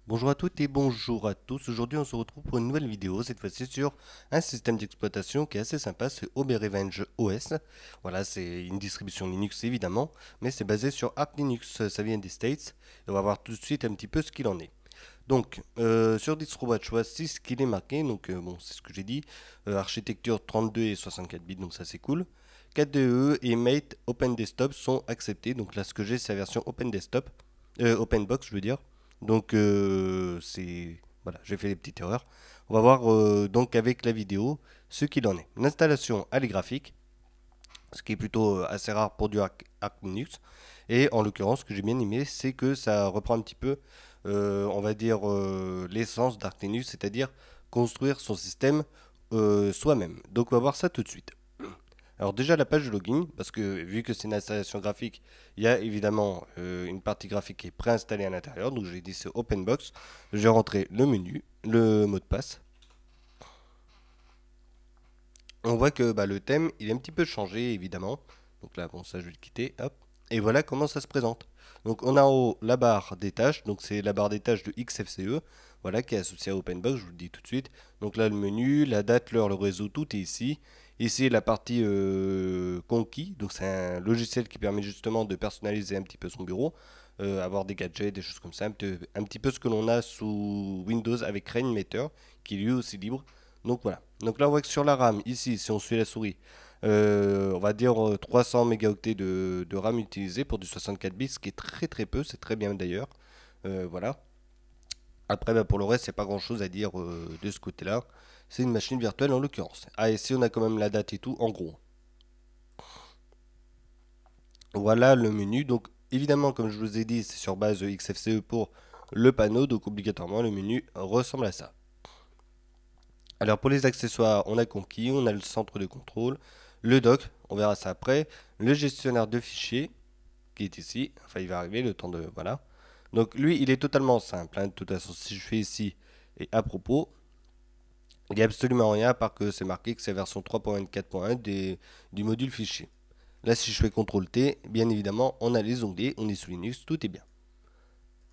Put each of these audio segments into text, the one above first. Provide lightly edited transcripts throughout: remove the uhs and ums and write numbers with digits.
Bonjour à toutes et bonjour à tous. Aujourd'hui, on se retrouve pour une nouvelle vidéo, cette fois-ci sur un système d'exploitation qui est assez sympa, c'est OB Revenge OS. Voilà, c'est une distribution Linux évidemment, mais c'est basé sur Arch Linux, ça vient des States, et on va voir tout de suite un petit peu ce qu'il en est. Donc, sur DistroWatch voici ce qu'il est marqué, donc bon, c'est ce que j'ai dit, architecture 32 et 64 bits, donc ça c'est cool. 4DE et Mate Open Desktop sont acceptés, donc là ce que j'ai c'est la version Open Desktop, Open Box je veux dire. Donc c'est voilà, j'ai fait des petites erreurs. On va voir donc avec la vidéo ce qu'il en est. L'installation elle est graphique, ce qui est plutôt assez rare pour du Arch Linux. Et en l'occurrence, ce que j'ai bien aimé, c'est que ça reprend un petit peu, on va dire, l'essence d'Arch Linux, c'est-à-dire construire son système soi-même. Donc on va voir ça tout de suite. Alors déjà la page de login, parce que vu que c'est une installation graphique, il y a évidemment une partie graphique qui est préinstallée à l'intérieur. Donc j'ai dit c'est OpenBox. J'ai rentré le menu, le mot de passe. On voit que bah, le thème il est un petit peu changé évidemment. Donc là bon ça je vais le quitter. Hop. Et voilà comment ça se présente. Donc on a en haut la barre des tâches. Donc c'est la barre des tâches de XFCE. Voilà qui est associée à OpenBox, je vous le dis tout de suite. Donc là le menu, la date, l'heure, le réseau, tout est ici. Ici la partie conquis, donc c'est un logiciel qui permet justement de personnaliser un petit peu son bureau, avoir des gadgets, des choses comme ça, un petit peu ce que l'on a sous Windows avec Rainmaker, qui est lui aussi libre. Donc voilà. Donc là on voit que sur la RAM, ici si on suit la souris, on va dire 300 mégaoctets de RAM utilisé pour du 64 bits, ce qui est très très peu, c'est très bien d'ailleurs. Voilà. Après, bah, pour le reste, il n'y a pas grand chose à dire de ce côté-là. C'est une machine virtuelle en l'occurrence. Ah, et si on a quand même la date et tout, en gros. Voilà le menu. Donc, évidemment, comme je vous ai dit, c'est sur base de XFCE pour le panneau. Donc, obligatoirement, le menu ressemble à ça. Alors, pour les accessoires, on a Conquis, on a le centre de contrôle, le dock, on verra ça après, le gestionnaire de fichiers, qui est ici. Enfin, il va arriver le temps de. Voilà. Donc, lui, il est totalement simple, hein. De toute façon, si je fais ici, et à propos, il n'y a absolument rien à part que c'est marqué que c'est version 3.24.1 du module fichier. Là, si je fais CTRL T, bien évidemment, on a les onglets, on est sous Linux, tout est bien.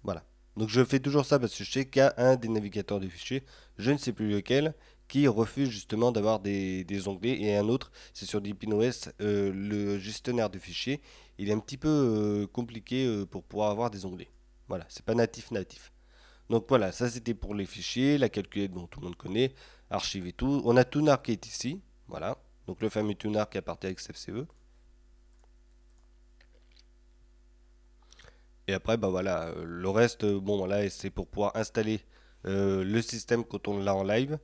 Voilà. Donc je fais toujours ça parce que je sais qu'il y a un des navigateurs de fichiers, je ne sais plus lequel, qui refuse justement d'avoir des onglets et un autre, c'est sur DeepinOS, le gestionnaire de fichiers, il est un petit peu compliqué pour pouvoir avoir des onglets. Voilà, c'est pas natif. Donc voilà, ça c'était pour les fichiers, la calculette dont tout le monde connaît, archive et tout. On a Tunar qui est ici, voilà. Donc le fameux Tunar qui appartient à XFCE. Et après, bah voilà, le reste, bon là c'est pour pouvoir installer le système quand on l'a en live.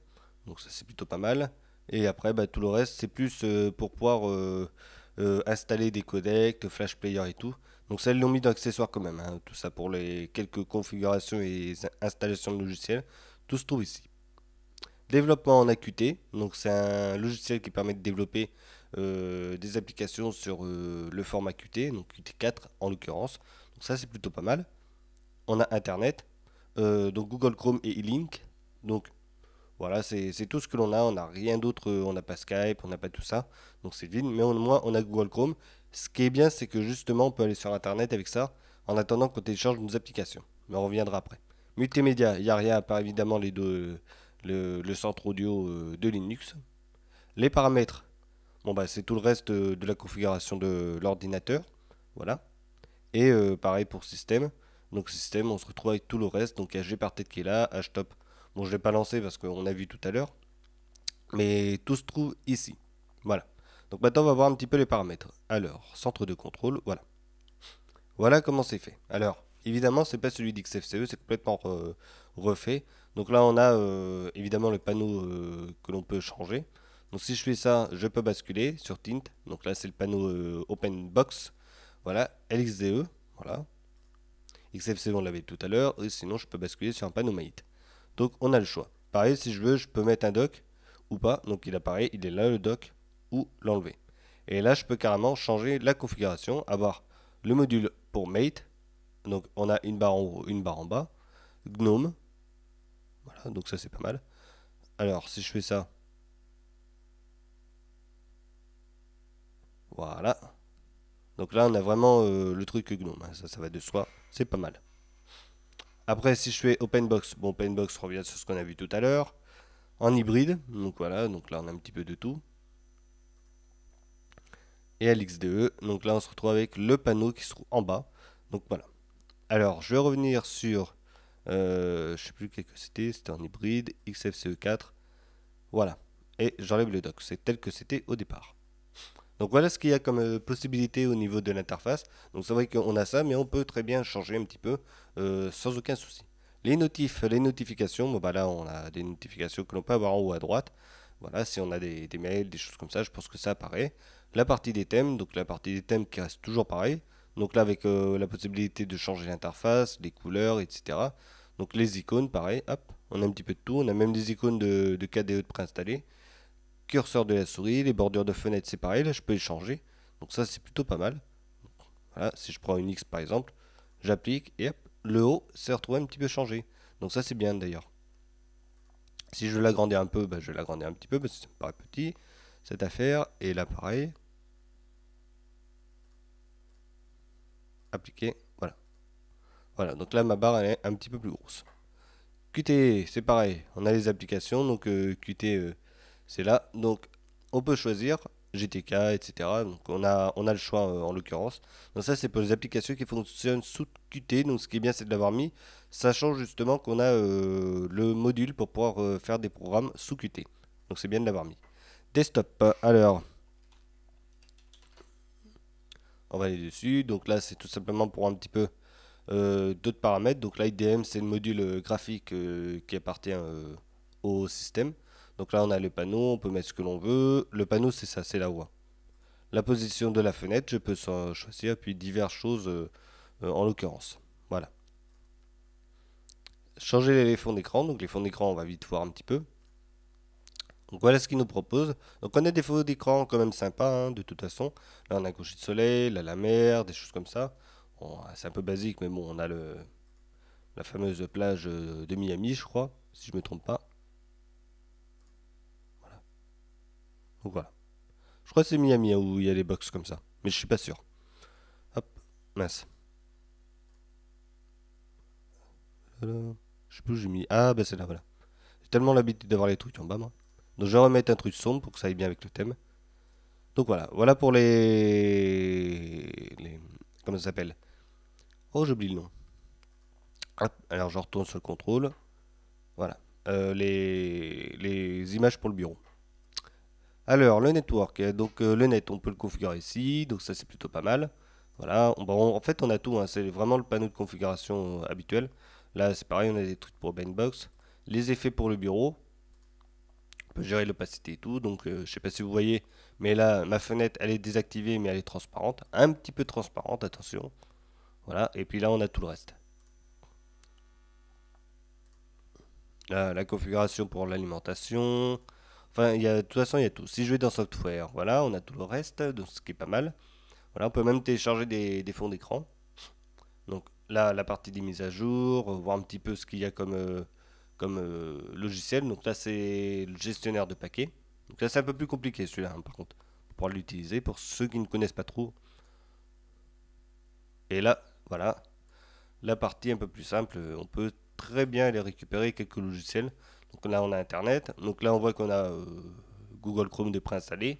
Donc ça c'est plutôt pas mal. Et après, bah, tout le reste c'est plus pour pouvoir installer des codecs, flash player et tout. Donc ça ils l'ont mis dans accessoires quand même, hein. Tout ça pour les quelques configurations et installations de logiciels. Tout se trouve ici. Développement en AQT, donc c'est un logiciel qui permet de développer des applications sur le format Qt, donc Qt4 en l'occurrence. Donc ça c'est plutôt pas mal. On a Internet, donc Google Chrome et E-Link. Donc voilà, c'est tout ce que l'on a. On n'a rien d'autre, on n'a pas Skype, on n'a pas tout ça. Donc c'est vide, mais au moins on a Google Chrome. Ce qui est bien, c'est que justement on peut aller sur Internet avec ça en attendant qu'on télécharge nos applications. Mais on reviendra après. Multimédia, il n'y a rien à part évidemment les deux, le centre audio de Linux. Les paramètres, bon bah c'est tout le reste de la configuration de l'ordinateur. Voilà. Et pareil pour système. Donc système, on se retrouve avec tout le reste. Donc il y a Gparted qui est là, Htop. Bon, je ne l'ai pas lancé parce qu'on a vu tout à l'heure. Mais tout se trouve ici. Voilà. Donc maintenant, on va voir un petit peu les paramètres. Alors, centre de contrôle, voilà. Voilà comment c'est fait. Alors, évidemment, c'est pas celui d'XFCE, c'est complètement refait. Donc là, on a évidemment le panneau que l'on peut changer. Donc si je fais ça, je peux basculer sur Tint. Donc là, c'est le panneau Open Box. Voilà, LXDE. Voilà. XFCE, on l'avait tout à l'heure. Et sinon, je peux basculer sur un panneau Mate. Donc on a le choix. Pareil, si je veux, je peux mettre un dock ou pas. Donc il apparaît, il est là le dock ou l'enlever. Et là, je peux carrément changer la configuration, avoir le module pour Mate. Donc on a une barre en haut, une barre en bas. GNOME, voilà, donc ça c'est pas mal. Alors si je fais ça, voilà. Donc là, on a vraiment le truc GNOME, hein. Ça va de soi, c'est pas mal. Après, si je fais OpenBox, bon, OpenBox revient sur ce qu'on a vu tout à l'heure. En hybride, donc voilà, donc là on a un petit peu de tout. Et à l'XDE, donc là on se retrouve avec le panneau qui se trouve en bas. Donc voilà. Alors, je vais revenir sur, je sais plus quel que c'était en hybride, XFCE4. Voilà. Et j'enlève le dock, c'est tel que c'était au départ. Donc voilà ce qu'il y a comme possibilité au niveau de l'interface. Donc c'est vrai qu'on a ça, mais on peut très bien changer un petit peu sans aucun souci. Les notifications, bon bah là on a des notifications que l'on peut avoir en haut à droite. Voilà, si on a des mails, des choses comme ça, je pense que ça apparaît. La partie des thèmes, donc la partie des thèmes qui reste toujours pareil. Donc là avec la possibilité de changer l'interface, les couleurs, etc. Donc les icônes, pareil, hop, on a un petit peu de tout. On a même des icônes de KDE de préinstallées. Curseur de la souris, les bordures de fenêtres c'est pareil, là je peux les changer. Donc ça c'est plutôt pas mal. Voilà, si je prends une X par exemple, j'applique et hop, le haut s'est retrouvé un petit peu changé. Donc ça c'est bien d'ailleurs. Si je veux l'agrandir un peu, bah, je vais l'agrandir un petit peu parce que ça me paraît petit cette affaire. Et là pareil, appliquer, voilà. Voilà, donc là ma barre elle est un petit peu plus grosse. Qt c'est pareil, on a les applications, donc Qt c'est là. Donc on peut choisir GTK, etc. Donc on a le choix en l'occurrence. Donc ça c'est pour les applications qui fonctionnent sous Qt. Donc ce qui est bien c'est de l'avoir mis, sachant justement qu'on a le module pour pouvoir faire des programmes sous Qt. Donc c'est bien de l'avoir mis. Desktop, alors on va aller dessus. Donc là c'est tout simplement pour un petit peu d'autres paramètres. Donc l'IDM c'est le module graphique qui appartient au système. Donc là on a le panneau, on peut mettre ce que l'on veut. Le panneau c'est ça, c'est la voie. La position de la fenêtre, je peux choisir, puis diverses choses en l'occurrence. Voilà. Changer les fonds d'écran, donc les fonds d'écran on va vite voir un petit peu. Donc voilà ce qu'il nous propose. Donc on a des fonds d'écran quand même sympas, hein, de toute façon. Là on a un coucher de soleil, là la mer, des choses comme ça. Bon, c'est un peu basique, mais bon, on a la fameuse plage de Miami, je crois, si je me trompe pas. Donc voilà. Je crois que c'est Miami hein, où il y a les box comme ça, mais je suis pas sûr. Hop, mince. Voilà. Je sais plus où j'ai mis. Ah, bah c'est là, voilà. J'ai tellement l'habitude d'avoir les trucs en bas, moi. Donc je vais remettre un truc sombre pour que ça aille bien avec le thème. Donc voilà, voilà pour comment ça s'appelle? Oh, j'oublie le nom. Hop, alors je retourne sur le contrôle. Voilà. Les images pour le bureau. Alors, le network. Donc le net, on peut le configurer ici. Donc ça, c'est plutôt pas mal. Voilà. Bon, en fait, on a tout, hein. C'est vraiment le panneau de configuration habituel. Là, c'est pareil, on a des trucs pour Bandbox. Les effets pour le bureau. On peut gérer l'opacité et tout. Donc, je sais pas si vous voyez, mais là, ma fenêtre, elle est désactivée, mais elle est transparente. Un petit peu transparente, attention. Voilà. Et puis là, on a tout le reste. Là, la configuration pour l'alimentation. Enfin, de toute façon, il y a tout. Si je vais dans Software, voilà, on a tout le reste, donc ce qui est pas mal. Voilà, on peut même télécharger des fonds d'écran. Donc là, la partie des mises à jour, voir un petit peu ce qu'il y a comme logiciel. Donc là, c'est le gestionnaire de paquets. Donc là, c'est un peu plus compliqué celui-là, hein, par contre, pour pouvoir l'utiliser pour ceux qui ne connaissent pas trop. Et là, voilà, la partie un peu plus simple, on peut très bien aller récupérer quelques logiciels. Donc là, on a Internet. Donc là, on voit qu'on a Google Chrome de préinstallé.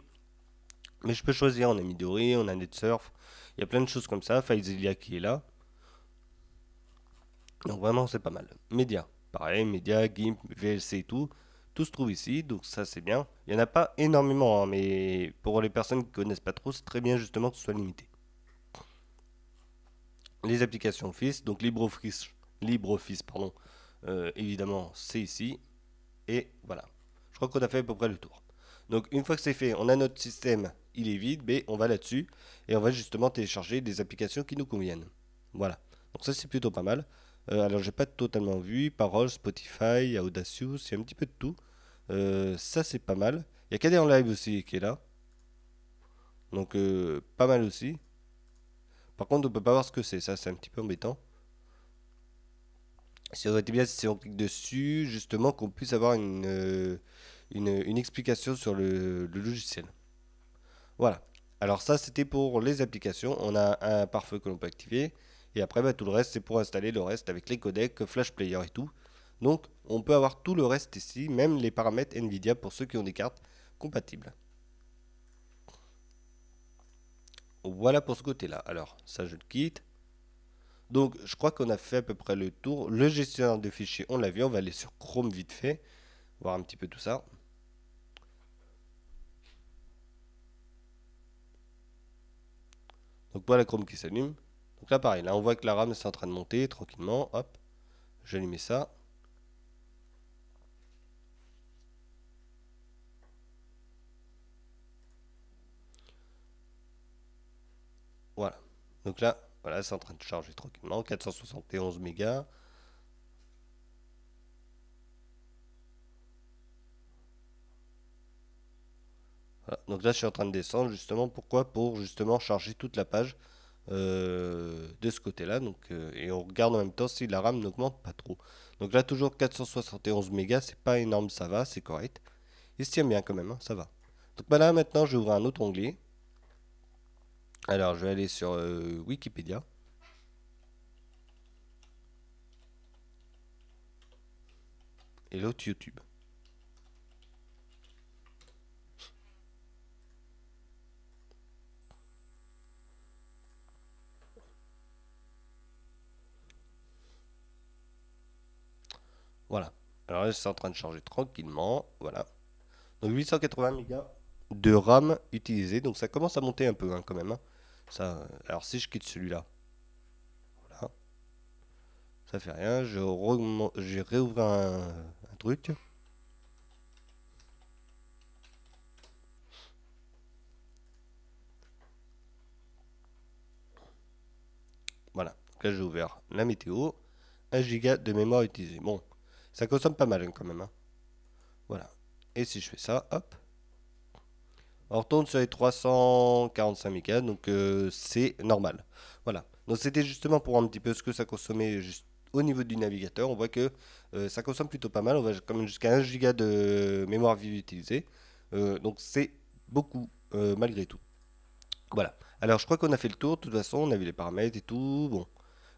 Mais je peux choisir, on a Midori, on a NetSurf. Il y a plein de choses comme ça. FileZilla qui est là. Donc vraiment, c'est pas mal. Média, pareil, Média, GIMP, VLC et tout. Tout se trouve ici, donc ça c'est bien. Il n'y en a pas énormément, hein, mais pour les personnes qui ne connaissent pas trop, c'est très bien justement que ce soit limité. Les applications Office, donc LibreOffice pardon, évidemment c'est ici. Et voilà. Je crois qu'on a fait à peu près le tour. Donc une fois que c'est fait, on a notre système, il est vide, mais on va là-dessus et on va justement télécharger des applications qui nous conviennent. Voilà. Donc ça c'est plutôt pas mal. Alors j'ai pas totalement vu, Parole, Spotify, il y a Audacious, il y a un petit peu de tout. Ça c'est pas mal. Il y a KDE en live aussi qui est là. Donc pas mal aussi. Par contre on peut pas voir ce que c'est, ça c'est un petit peu embêtant. Ça aurait été bien si on clique dessus, justement qu'on puisse avoir une explication sur le logiciel. Voilà. Alors ça, c'était pour les applications. On a un pare-feu que l'on peut activer. Et après, bah, tout le reste, c'est pour installer le reste avec les codecs, Flash Player et tout. Donc, on peut avoir tout le reste ici, même les paramètres Nvidia pour ceux qui ont des cartes compatibles. Voilà pour ce côté-là. Alors, ça, je le quitte. Donc, je crois qu'on a fait à peu près le tour. Le gestionnaire de fichiers, on l'a vu. On va aller sur Chrome vite fait, voir un petit peu tout ça. Donc, voilà Chrome qui s'allume. Donc là, pareil. Là, on voit que la RAM est en train de monter tranquillement. Hop, j'allume ça. Voilà. Donc là, voilà, c'est en train de charger tranquillement. 471 mégas. Voilà. Donc là, je suis en train de descendre justement. Pourquoi? Pour justement charger toute la page de ce côté-là. Donc, et on regarde en même temps si la RAM n'augmente pas trop. Donc là, toujours 471 mégas. C'est pas énorme, ça va, c'est correct. Il se tient bien quand même, hein, ça va. Donc bah là, maintenant, je vais ouvrir un autre onglet. Alors, je vais aller sur Wikipédia. Et l'autre YouTube. Voilà. Alors là, c'est en train de charger tranquillement. Voilà. Donc 880 mégas de RAM utilisé. Donc ça commence à monter un peu hein, quand même, hein. Ça, alors si je quitte celui-là, voilà, ça fait rien. J'ai réouvert un truc. Voilà. Donc là j'ai ouvert la météo. 1 giga de mémoire utilisée. Bon, ça consomme pas mal hein, quand même, hein. Voilà. Et si je fais ça, hop, on retourne sur les 345 mégas, donc c'est normal. Voilà. Donc c'était justement pour voir un petit peu ce que ça consommait juste au niveau du navigateur. On voit que ça consomme plutôt pas mal. On va quand même jusqu'à 1 giga de mémoire vive utilisée. Donc c'est beaucoup malgré tout. Voilà. Alors je crois qu'on a fait le tour. De toute façon, on a vu les paramètres et tout. Bon.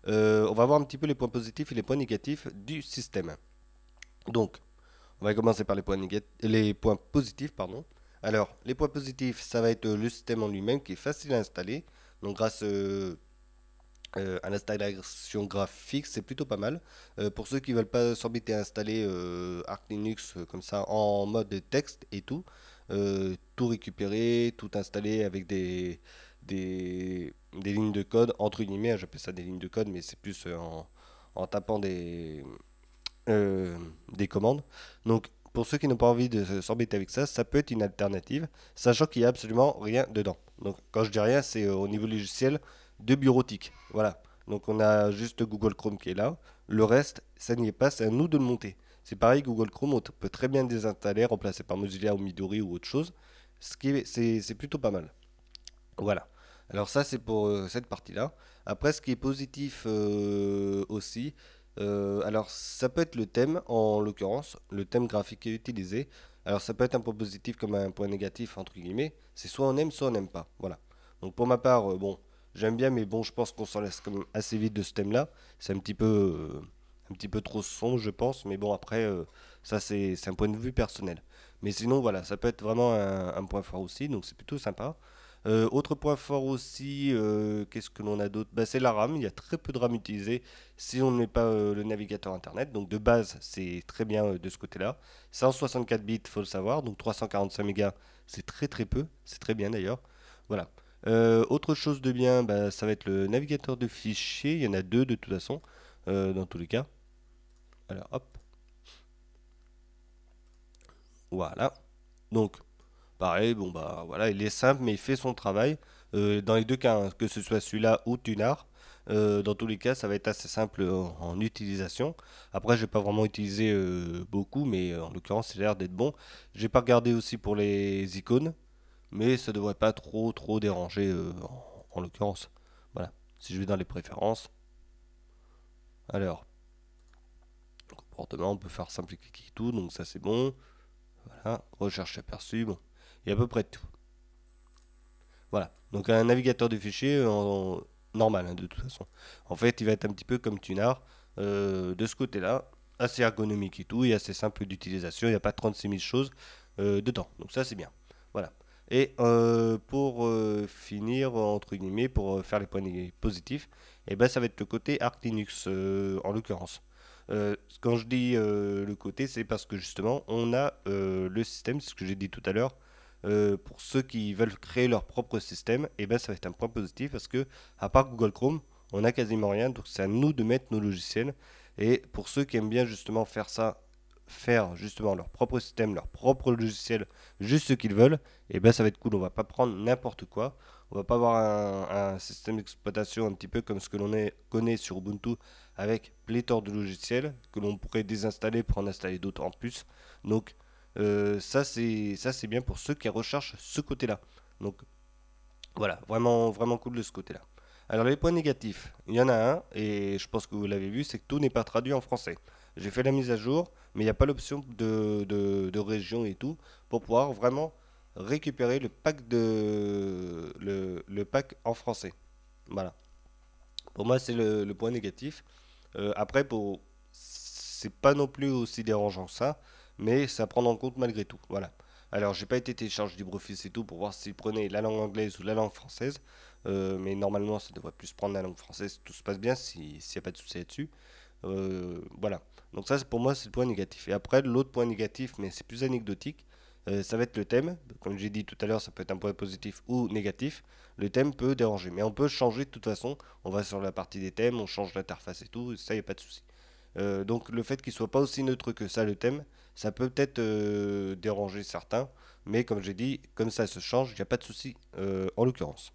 On va voir un petit peu les points positifs et les points négatifs du système. Donc, on va commencer par les points positifs, pardon. Alors, les points positifs, ça va être le système en lui-même qui est facile à installer. Donc, grâce à l'installation graphique, c'est plutôt pas mal. Pour ceux qui veulent pas s'embêter à installer Arch Linux comme ça en mode texte et tout récupérer, tout installer avec des lignes de code, entre guillemets, hein, j'appelle ça des lignes de code, mais c'est plus en tapant des commandes. Donc, pour ceux qui n'ont pas envie de s'embêter avec ça, ça peut être une alternative, sachant qu'il n'y a absolument rien dedans. Donc, quand je dis rien, c'est au niveau logiciel de bureautique. Voilà. Donc, on a juste Google Chrome qui est là. Le reste, ça n'y est pas, c'est à nous de le monter. C'est pareil, Google Chrome, on peut très bien le désinstaller, remplacer par Mozilla ou Midori ou autre chose. C'est plutôt pas mal. Voilà. Alors ça, c'est pour cette partie-là. Après, ce qui est positif aussi, alors ça peut être le thème, en l'occurrence, le thème graphique qui est utilisé. Alors ça peut être un point positif comme un point négatif, entre guillemets. C'est soit on aime, soit on n'aime pas. Voilà. Donc pour ma part, bon, j'aime bien, mais bon, je pense qu'on s'en laisse quand même assez vite de ce thème-là. C'est un petit peu trop sombre, je pense. Mais bon, après, ça, c'est un point de vue personnel. Mais sinon, voilà, ça peut être vraiment un point fort aussi. Donc c'est plutôt sympa. Autre point fort aussi, qu'est-ce que l'on a d'autre? Bah, c'est la RAM. Il y a très peu de RAM utilisée si on ne met pas le navigateur internet. Donc de base, c'est très bien de ce côté-là. 164 bits, faut le savoir. Donc 345 mégas, c'est très très peu. C'est très bien d'ailleurs. Voilà. Autre chose de bien, bah, ça va être le navigateur de fichiers. Il y en a deux de toute façon, dans tous les cas. Alors hop, voilà. Donc pareil, bon bah voilà, il est simple mais il fait son travail. Dans les deux cas, hein, que ce soit celui-là ou Tunar, dans tous les cas, ça va être assez simple en utilisation. Après, je vais pas vraiment utiliser beaucoup, mais en l'occurrence, c'est l'air d'être bon. J'ai pas regardé aussi pour les icônes, mais ça devrait pas trop déranger en l'occurrence. Voilà. Si je vais dans les préférences, alors comportement, on peut faire simple clic tout, donc ça c'est bon. Voilà, recherche aperçue, bon, il y a à peu près tout. Voilà. Donc un navigateur de fichiers normal hein, de toute façon. En fait, il va être un petit peu comme Tunar de ce côté-là, assez ergonomique et tout, et assez simple d'utilisation. Il n'y a pas 36 000 choses dedans. Donc ça, c'est bien. Voilà. Et pour finir, entre guillemets, pour faire les points positifs, et ben, ça va être le côté Arc Linux en l'occurrence. Quand je dis le côté, c'est parce que justement, on a le système, c'est ce que j'ai dit tout à l'heure, pour ceux qui veulent créer leur propre système, et ben ça va être un point positif parce que à part Google Chrome, on a quasiment rien, donc c'est à nous de mettre nos logiciels. Et pour ceux qui aiment bien justement faire ça, faire justement leur propre système, leur propre logiciel, juste ce qu'ils veulent, et ben ça va être cool. On va pas prendre n'importe quoi. On va pas avoir un système d'exploitation un petit peu comme ce que connaît sur Ubuntu avec pléthore de logiciels que l'on pourrait désinstaller pour en installer d'autres en plus. Donc ça c'est bien pour ceux qui recherchent ce côté-là. Donc voilà, vraiment vraiment cool de ce côté-là. Alors les points négatifs, il y en a un et je pense que vous l'avez vu, c'est que tout n'est pas traduit en français. J'ai fait la mise à jour, mais il n'y a pas l'option de région et tout pour pouvoir vraiment récupérer le pack en français. Voilà. Pour moi, c'est le point négatif. Après, c'est pas non plus aussi dérangeant que ça, mais c'est à prendre en compte malgré tout. Voilà. Alors, j'ai pas été télécharger LibreOffice et tout pour voir s'il prenait la langue anglaise ou la langue française, mais normalement, ça devrait plus prendre la langue française. Tout se passe bien s'il n'y a pas de souci là-dessus. Voilà. Donc ça, pour moi, c'est le point négatif. Et après, l'autre point négatif, mais c'est plus anecdotique, ça va être le thème. Comme j'ai dit tout à l'heure, ça peut être un point positif ou négatif. Le thème peut déranger, mais on peut changer de toute façon. On va sur la partie des thèmes, on change l'interface et tout, ça, il n'y a pas de souci. Donc le fait qu'il soit pas aussi neutre que ça, le thème, ça peut peut-être déranger certains, mais comme j'ai dit, comme ça se change, il n'y a pas de souci en l'occurrence.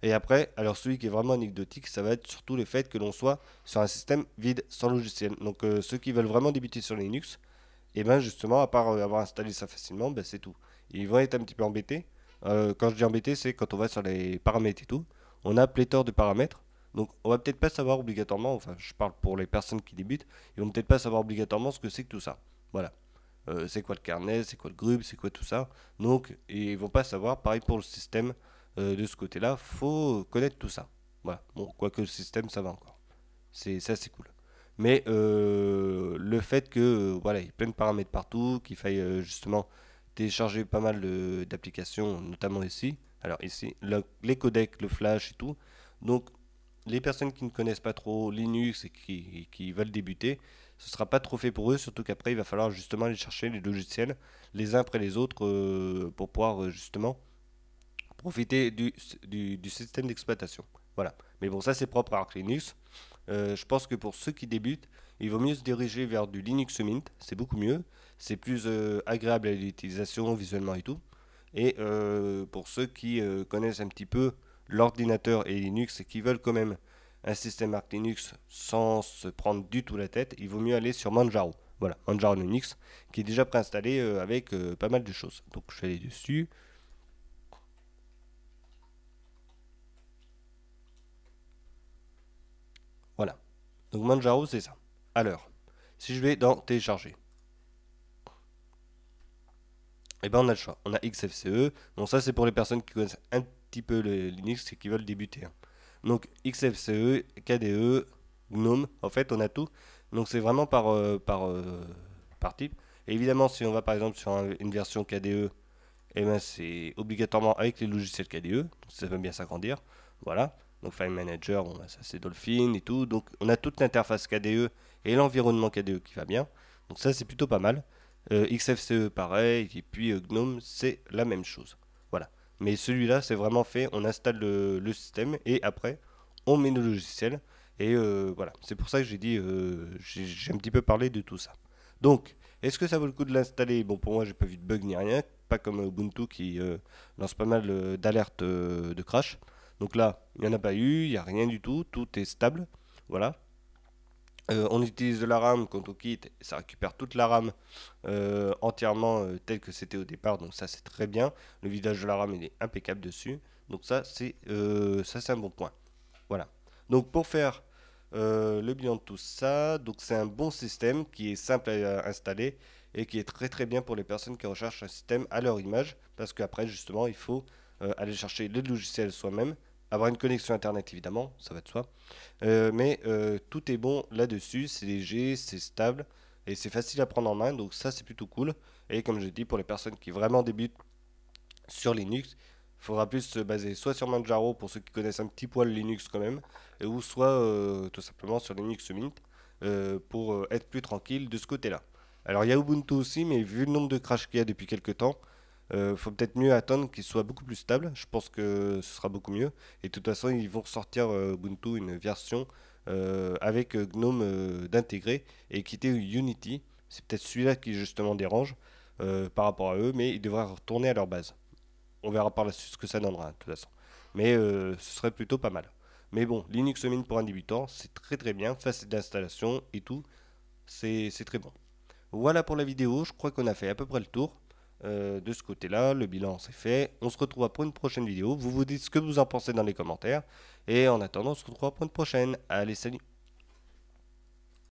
Et après, alors celui qui est vraiment anecdotique, ça va être surtout le fait que l'on soit sur un système vide sans logiciel. Donc ceux qui veulent vraiment débuter sur Linux, et bien justement, à part avoir installé ça facilement, ben, c'est tout. Ils vont être un petit peu embêtés. Quand je dis embêtés, c'est quand on va sur les paramètres et tout. On a pléthore de paramètres. Donc on va peut-être pas savoir obligatoirement, enfin je parle pour les personnes qui débutent, ils vont peut-être pas savoir obligatoirement ce que c'est que tout ça. Voilà. C'est quoi le kernel, c'est quoi le grub, c'est quoi tout ça. Donc ils vont pas savoir, pareil pour le système de ce côté-là, faut connaître tout ça. Voilà. Bon, quoique le système, ça va encore. C'est cool. Mais le fait que voilà, il y ait plein de paramètres partout, qu'il faille justement télécharger pas mal d'applications, notamment ici. Alors ici, les codecs, le flash et tout. Donc les personnes qui ne connaissent pas trop Linux et qui veulent débuter, ce sera pas trop fait pour eux, surtout qu'après il va falloir justement aller chercher les logiciels les uns après les autres pour pouvoir justement profiter du système d'exploitation. Voilà. Mais bon, ça c'est propre à Arch Linux. Je pense que pour ceux qui débutent, il vaut mieux se diriger vers du Linux Mint. C'est beaucoup mieux. C'est plus agréable à l'utilisation visuellement et tout. Et pour ceux qui connaissent un petit peu l'ordinateur et Linux et qui veulent quand même un système Arch Linux sans se prendre du tout la tête, il vaut mieux aller sur Manjaro. Voilà, Manjaro Linux, qui est déjà préinstallé avec pas mal de choses. Donc je vais aller dessus. Voilà. Donc Manjaro, c'est ça. Alors, si je vais dans télécharger, et ben on a le choix. On a XFCE. Bon, ça c'est pour les personnes qui connaissent un petit peu le Linux et qui veulent débuter, hein. Donc XFCE, KDE, GNOME, en fait on a tout. Donc c'est vraiment par type. Et évidemment, si on va par exemple sur une version KDE, et ben c'est obligatoirement avec les logiciels KDE. Donc ça veut bien s'agrandir. Voilà. Donc File Manager, bon, bah, ça c'est Dolphin et tout. Donc on a toute l'interface KDE et l'environnement KDE qui va bien. Donc ça c'est plutôt pas mal. XFCE pareil, et puis GNOME c'est la même chose. Voilà. Mais celui-là c'est vraiment fait, on installe le système et après on met le logiciel. Et voilà, c'est pour ça que j'ai dit, j'ai un petit peu parlé de tout ça. Donc, est-ce que ça vaut le coup de l'installer? Bon, pour moi, j'ai pas vu de bug ni rien, pas comme Ubuntu qui lance pas mal d'alertes de crash. Donc là, il n'y en a pas eu, il n'y a rien du tout, tout est stable. Voilà. On utilise de la RAM quand on quitte, ça récupère toute la RAM entièrement telle que c'était au départ, donc ça c'est très bien. Le vidage de la RAM il est impeccable dessus, donc ça c'est un bon point. Voilà. Donc pour faire le bilan de tout ça, donc c'est un bon système qui est simple à installer et qui est très très bien pour les personnes qui recherchent un système à leur image, parce qu'après justement il faut aller chercher les logiciels soi-même avoir une connexion internet évidemment, ça va de soi. Mais tout est bon là-dessus, c'est léger, c'est stable et c'est facile à prendre en main, donc ça c'est plutôt cool. Et comme je dis, pour les personnes qui vraiment débutent sur Linux, il faudra plus se baser soit sur Manjaro pour ceux qui connaissent un petit poil Linux quand même, ou soit tout simplement sur Linux Mint pour être plus tranquille de ce côté-là. Alors il y a Ubuntu aussi, mais vu le nombre de crashs qu'il y a depuis quelques temps, faut peut-être mieux attendre qu'il soit beaucoup plus stable. Je pense que ce sera beaucoup mieux. Et de toute façon, ils vont ressortir Ubuntu une version avec GNOME d'intégrer et quitter Unity. C'est peut-être celui-là qui justement dérange par rapport à eux, mais ils devraient retourner à leur base. On verra par la suite ce que ça donnera, de toute façon. Mais ce serait plutôt pas mal. Mais bon, Linux Mint pour un débutant, c'est très très bien, facile d'installation et tout, c'est très bon. Voilà pour la vidéo, je crois qu'on a fait à peu près le tour de ce côté-là, le bilan c'est fait. On se retrouvera pour une prochaine vidéo, vous vous dites ce que vous en pensez dans les commentaires. Et en attendant, on se retrouvera pour une prochaine. Allez, salut!